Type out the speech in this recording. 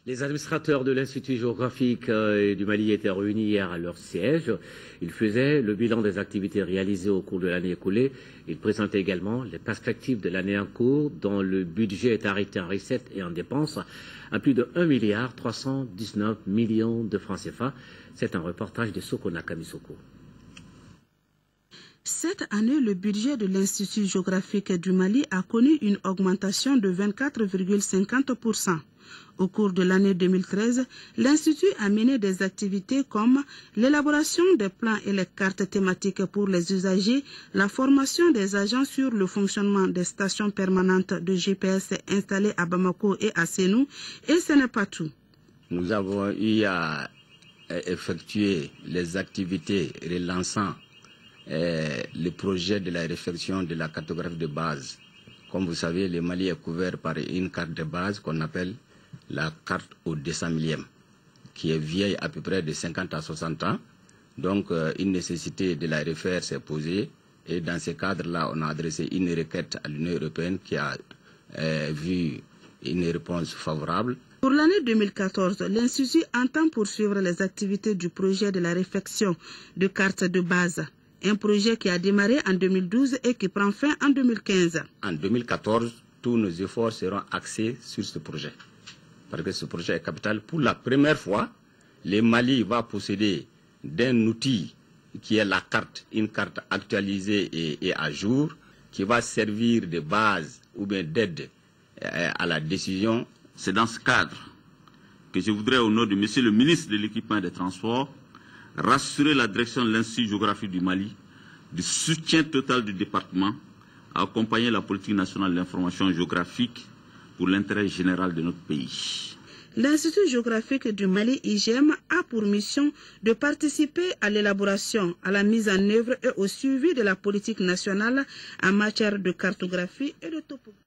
Les administrateurs de l'Institut géographique du Mali étaient réunis hier à leur siège. Ils faisaient le bilan des activités réalisées au cours de l'année écoulée. Ils présentaient également les perspectives de l'année en cours, dont le budget est arrêté en recettes et en dépenses à plus de 1,319 milliard de francs CFA. C'est un reportage de Soko Nakamisoko. Cette année, le budget de l'Institut géographique du Mali a connu une augmentation de 24,50%. Au cours de l'année 2013, l'Institut a mené des activités comme l'élaboration des plans et les cartes thématiques pour les usagers, la formation des agents sur le fonctionnement des stations permanentes de GPS installées à Bamako et à Sénou, et ce n'est pas tout. Nous avons eu à effectuer les activités relançant le projet de la réflexion de la cartographie de base. Comme vous savez, le Mali est couvert par une carte de base qu'on appelle la carte au 200 millième, qui est vieille à peu près de 50 à 60 ans. Donc, une nécessité de la refaire s'est posée. Et dans ce cadre-là, on a adressé une requête à l'Union européenne qui a vu une réponse favorable. Pour l'année 2014, l'Institut entend poursuivre les activités du projet de la réflexion de carte de base. Un projet qui a démarré en 2012 et qui prend fin en 2015. En 2014, tous nos efforts seront axés sur ce projet. Parce que ce projet est capital. Pour la première fois, le Mali va posséder d'un outil qui est la carte, une carte actualisée et à jour, qui va servir de base ou bien d'aide à la décision. C'est dans ce cadre que je voudrais, au nom de Monsieur le ministre de l'Équipement et des Transports, rassurer la direction de l'Institut géographique du Mali du soutien total du département à accompagner la politique nationale de l'information géographique pour l'intérêt général de notre pays. L'Institut géographique du Mali, IGM, a pour mission de participer à l'élaboration, à la mise en œuvre et au suivi de la politique nationale en matière de cartographie et de topographie.